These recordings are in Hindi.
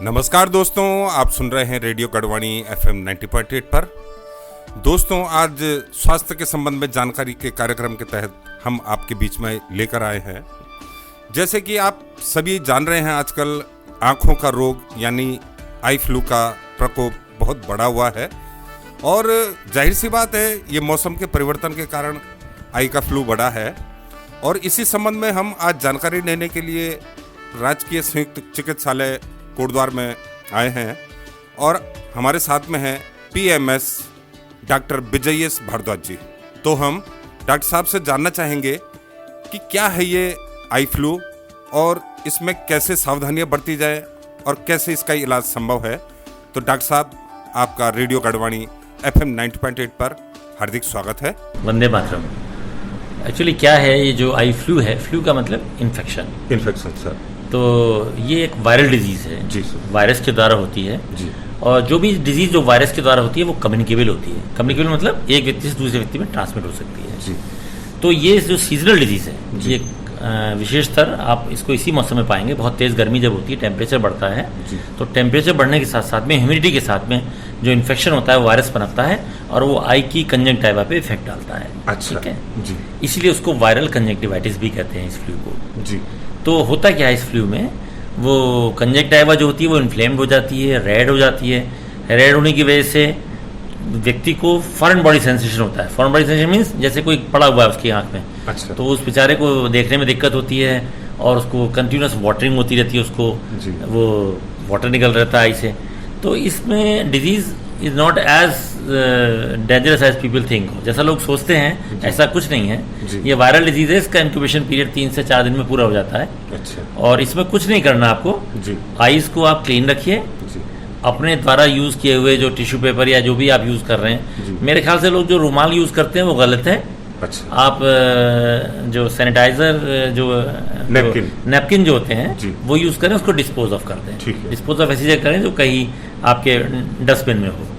नमस्कार दोस्तों, आप सुन रहे हैं रेडियो गढ़वाणी FM 90.8 पर। दोस्तों, आज स्वास्थ्य के संबंध में जानकारी के कार्यक्रम के तहत हम आपके बीच में लेकर आए हैं। जैसे कि आप सभी जान रहे हैं, आजकल आँखों का रोग यानी आई फ्लू का प्रकोप बहुत बढ़ा हुआ है और जाहिर सी बात है, ये मौसम के परिवर्तन के कारण आई का फ्लू बढ़ा है। और इसी संबंध में हम आज जानकारी लेने के लिए राजकीय संयुक्त चिकित्सालय कोटद्वार में आए हैं और हमारे साथ में हैं PMS डॉक्टर विजय एस भारद्वाज जी। तो हम डॉक्टर साहब से जानना चाहेंगे कि क्या है ये आई फ्लू और इसमें कैसे सावधानियां बरती जाए और कैसे इसका इलाज संभव है। तो डॉक्टर साहब, आपका रेडियो गढ़वाणी FM 90.8 पर हार्दिक स्वागत है। वंदे मातरम। एक्चुअली क्या है ये जो आई फ्लू है, फ्लू का मतलब इन्फेक्शन सर। तो ये एक वायरल डिजीज़ है जी सर। वायरस के द्वारा होती है जी। और जो भी डिजीज़ जो वायरस के द्वारा होती है वो कम्युनिकेबल होती है। कम्युनिकेबल मतलब एक व्यक्ति से दूसरे व्यक्ति में ट्रांसमिट हो सकती है जी। तो ये जो सीजनल डिजीज़ है ये विशेषतर आप इसको इसी मौसम में पाएंगे। बहुत तेज़ गर्मी जब होती है, टेम्परेचर बढ़ता है, तो टेम्परेचर बढ़ने के साथ साथ में ह्यूमिडिटी के साथ में जो इन्फेक्शन होता है वो वायरस पनपता है और वो आई की कंजंक्टिवा पे इफेक्ट डालता है। अच्छा, ठीक है जी। इसलिए उसको वायरल कंजंक्टिवाइटिस भी कहते हैं इस फ्लू को जी। तो होता क्या है इस फ्लू में, वो कंजंक्टिवा जो होती है वो इन्फ्लेम्ड हो जाती है, रेड हो जाती है। रेड होने की वजह से व्यक्ति को फॉरेन बॉडी सेंसेशन होता है। फॉरेन बॉडी सेंसेशन मीन्स जैसे कोई पड़ा हुआ है उसकी आंख में। अच्छा। तो उस बेचारे को देखने में दिक्कत होती है और उसको कंटिन्यूस वाटरिंग होती रहती है, उसको वो वाटर निकल रहता है आई से। तो इसमें disease is not as dangerous as people think. जैसा लोग सोचते हैं ऐसा कुछ नहीं है। ये वायरल डिजीज है, इसका इंक्यूबेशन पीरियड 3 से 4 दिन में पूरा हो जाता है। अच्छा। और इसमें कुछ नहीं करना आपको जी। आईज को आप क्लीन रखिए, अपने द्वारा यूज़ किए हुए जो टिश्यू पेपर या जो भी आप यूज़ कर रहे हैं। मेरे ख्याल से लोग जो रुमाल यूज़ करते हैं वो गलत है। अच्छा। आप जो सैनिटाइजर जो नैपकिन जो होते हैं वो यूज़ करें, उसको डिस्पोज ऑफ कर दें। डिस्पोज ऑफ ऐसी जगह करें जो कहीं आपके डस्टबिन में हो।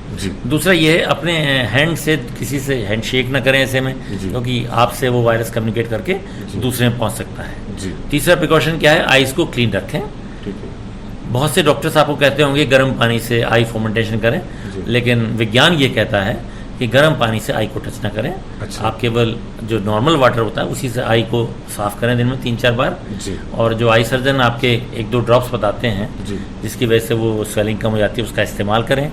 दूसरा ये है, अपने हैंड से किसी से हैंड शेक ना करें ऐसे में, क्योंकि आपसे वो वायरस कम्युनिकेट करके दूसरे में पहुंच सकता है। तीसरा प्रिकॉशन क्या है, आईज को क्लीन रखें। बहुत से डॉक्टर्स आपको कहते होंगे गर्म पानी से आई फर्मेंटेशन करें, लेकिन विज्ञान ये कहता है कि गर्म पानी से आई को टच ना करें। अच्छा। आप केवल जो नॉर्मल वाटर होता है उसी से आई को साफ करें दिन में 3-4 बार। और जो आई सर्जन आपके 1-2 ड्रॉप्स बताते हैं जिसकी वजह से वो स्वेलिंग कम हो जाती है, उसका इस्तेमाल करें।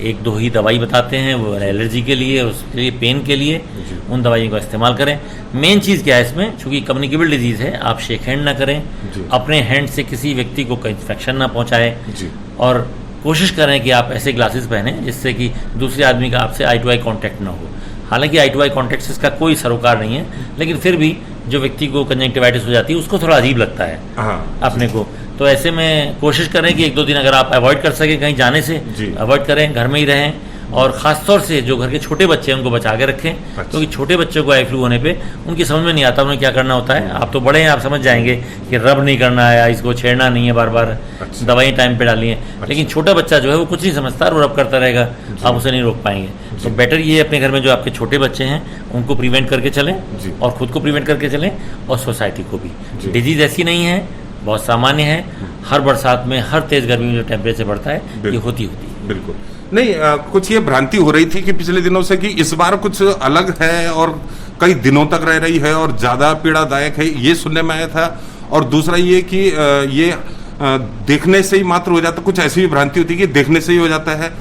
1-2 ही दवाई बताते हैं, वो एलर्जी के लिए, उसके लिए, पेन के लिए, उन दवाइयों का इस्तेमाल करें। मेन चीज़ क्या है इसमें, चूँकि कम्युनिकेबल डिजीज़ है, आप शेक हैंड ना करें, अपने हैंड से किसी व्यक्ति को कोई इन्फेक्शन ना पहुँचाए और कोशिश करें कि आप ऐसे ग्लासेस पहनें जिससे कि दूसरे आदमी का आपसे आई टू आई कांटेक्ट ना हो। हालांकि आई टू आई कांटेक्ट से इसका कोई सरोकार नहीं है, लेकिन फिर भी जो व्यक्ति को कंजंक्टिवाइटिस हो जाती है उसको थोड़ा अजीब लगता है अपने को। तो ऐसे में कोशिश करें कि 1-2 दिन अगर आप अवॉइड कर सकें कहीं जाने से, अवॉइड करें, घर में ही रहें। और ख़ासतौर से जो घर के छोटे बच्चे हैं उनको बचा के रखें। अच्छा। क्योंकि छोटे बच्चों को आई फ्लू होने पे उनकी समझ में नहीं आता उन्हें क्या करना होता है। आप तो बड़े हैं, आप समझ जाएंगे कि रब नहीं करना है, इसको छेड़ना नहीं है, बार बार अच्छा। दवाई टाइम पे डाली है। अच्छा। लेकिन छोटा बच्चा जो है वो कुछ नहीं समझता, वो रब करता रहेगा, आप उसे नहीं रोक पाएंगे। तो बेटर ये अपने घर में जो आपके छोटे बच्चे हैं उनको प्रिवेंट करके चलें और खुद को प्रिवेंट करके चलें और सोसाइटी को भी। डिजीज़ ऐसी नहीं है, बहुत सामान्य है। हर बरसात में, हर तेज़ गर्मी में जो टेम्परेचर बढ़ता है ये होती है। बिल्कुल नहीं, कुछ ये भ्रांति हो रही थी कि पिछले दिनों से कि इस बार कुछ अलग है और कई दिनों तक रह रही है और ज़्यादा पीड़ादायक है, ये सुनने में आया था। और दूसरा ये कि ये देखने से ही मात्र हो जाता, कुछ ऐसी भी भ्रांति होती है कि देखने से ही हो जाता है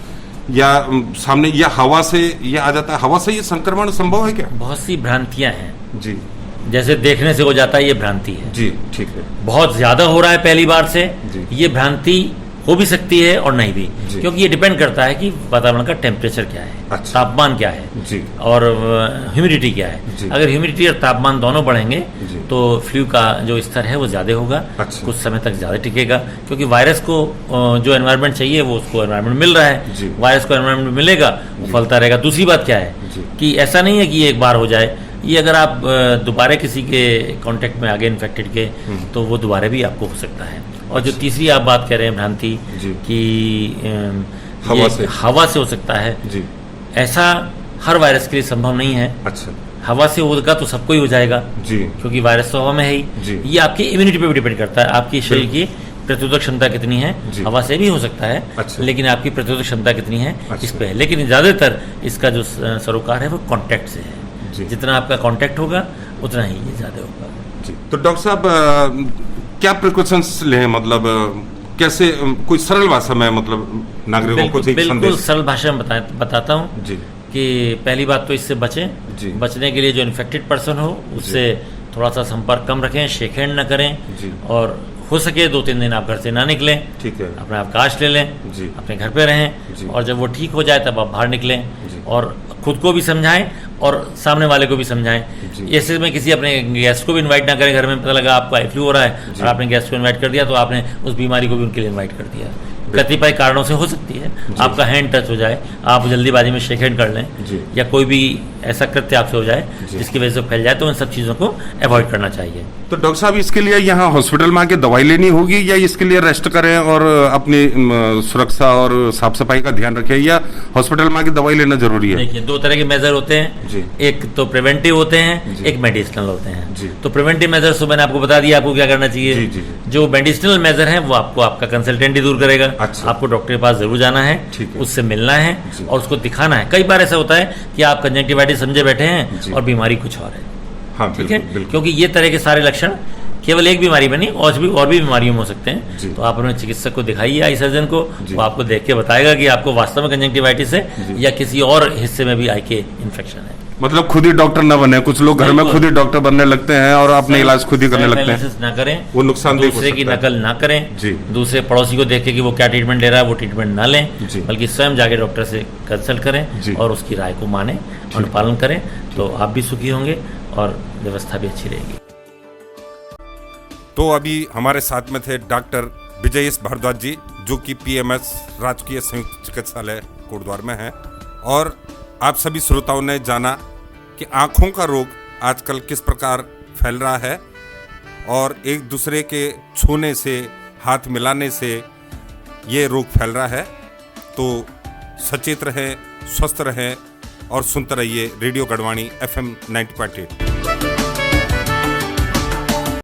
या सामने या हवा से ये आ जाता है। हवा से ये संक्रमण संभव है क्या? बहुत सी भ्रांतियाँ हैं जी। जैसे देखने से हो जाता है, ये भ्रांति है जी। ठीक है। बहुत ज़्यादा हो रहा है पहली बार से, ये भ्रांति हो भी सकती है और नहीं भी, क्योंकि ये डिपेंड करता है कि वातावरण का टेम्परेचर क्या है। अच्छा। तापमान क्या है जी। और ह्यूमिडिटी क्या है। अगर ह्यूमिडिटी और तापमान दोनों बढ़ेंगे तो फ्लू का जो स्तर है वो ज़्यादा होगा। अच्छा। कुछ समय तक ज़्यादा टिकेगा, क्योंकि वायरस को जो एनवायरनमेंट चाहिए वो उसको एनवायरनमेंट मिल रहा है। वायरस को एनवायरनमेंट मिलेगा, वो फैलता रहेगा। दूसरी बात क्या है कि ऐसा नहीं है कि ये एक बार हो जाए, ये अगर आप दोबारा किसी के कांटेक्ट में आ गए इन्फेक्टेड के तो वो दोबारा भी आपको हो सकता है। और जो तीसरी आप बात कर रहे हैं भ्रांति कि हवा से हो सकता है, ऐसा हर वायरस के लिए संभव नहीं है। अच्छा। हवा से होगा तो सबको ही हो जाएगा जी, क्योंकि वायरस तो हवा में है ही। ये आपकी इम्यूनिटी पे भी डिपेंड करता है, आपकी शरीर की प्रतिरोधक क्षमता कितनी है, हवा से भी हो सकता है। अच्छा। लेकिन आपकी प्रतिरोधक क्षमता कितनी है अच्छा। इस पे है। लेकिन ज़्यादातर इसका जो सरोकार है वो कांटेक्ट से है। जितना आपका कांटेक्ट होगा उतना ही ये ज़्यादा होगा। तो डॉक्टर साहब क्या प्रिकॉशंस लें, मतलब कैसे, कोई सरल भाषा में मतलब नागरिकों को बिल्कुल सरल भाषा में बताता हूँ जी कि पहली बात तो इससे बचें। बचने के लिए जो इन्फेक्टेड पर्सन हो उससे थोड़ा सा संपर्क कम रखें, शेक हैंड न करें और हो सके 2-3 दिन आप घर से ना निकलें। ठीक है, अपना अवकाश ले लें, अपने घर पे रहें और जब वो ठीक हो जाए तब आप बाहर निकलें और खुद को भी समझाएं और सामने वाले को भी समझाएं। ऐसे में किसी अपने गेस्ट को भी इनवाइट ना करें। घर में पता लगा आपको आई फ्लू हो रहा है और आपने गेस्ट को इनवाइट कर दिया तो आपने उस बीमारी को भी उनके लिए इनवाइट कर दिया। कतिपय कारणों से हो सकती है आपका हैंड टच हो जाए, आप जल्दीबाजी में शेक हैंड कर लें या कोई भी ऐसा कृत्य आपसे हो जाए जिसकी वजह से फैल जाए, तो उन सब चीज़ों को अवॉइड करना चाहिए। तो डॉक्टर साहब इसके लिए यहाँ हॉस्पिटल में आके दवाई लेनी होगी या इसके लिए रेस्ट करें और अपनी सुरक्षा और साफ सफाई का ध्यान रखें, या हॉस्पिटल में आके दवाई लेना जरूरी है? देखिए 2 तरह के मेजर होते हैं, एक तो प्रिवेंटिव होते हैं, एक मेडिसिनल होते हैं। तो प्रिवेंटिव मेजर्स तो मैंने आपको बता दिया आपको क्या करना चाहिए। जो मेडिसिनल मेजर है वो आपको आपका कंसल्टेंट ही दूर करेगा। आपको डॉक्टर के पास जरूर जाना है, उससे मिलना है और उसको दिखाना है। कई बार ऐसा होता है कि आप कंजंक्टिवाइटिस समझे बैठे हैं और बीमारी कुछ और है। हाँ, ठीक है, क्योंकि ये तरह के सारे लक्षण केवल एक बीमारी में नहीं और भी बीमारियों में हो सकते हैं। तो आप अपने चिकित्सक को दिखाइए, आई सर्जन को, वो आपको देख के बताएगा कि आपको वास्तव में कंजंक्टिवाइटिस है या किसी और हिस्से में भी आई के इन्फेक्शन है। मतलब खुद ही डॉक्टर न बने, कुछ लोग घर में खुद ही डॉक्टर बनने लगते हैं और अपने इलाज खुद ही करने लगते हैं। ना करें, वो नुकसान, दूसरे की नकल ना करें, दूसरे पड़ोसी को देख के कि वो क्या ट्रीटमेंट ले रहा है वो ट्रीटमेंट ना लें, बल्कि स्वयं जाके डॉक्टर से कंसल्ट करें और उसकी राय को माने, अनुपालन करें, तो आप भी सुखी होंगे और व्यवस्था भी अच्छी रहेगी। तो अभी हमारे साथ में थे डॉक्टर विजयेश भारद्वाज जी, जो कि पीएमएस राजकीय संयुक्त चिकित्सालय कोटद्वार में है। और आप सभी श्रोताओं ने जाना कि आँखों का रोग आजकल किस प्रकार फैल रहा है और एक दूसरे के छूने से, हाथ मिलाने से ये रोग फैल रहा है। तो सचेत रहें, स्वस्थ रहें और सुनते रहिए रेडियो गढ़वाणी FM 90.8।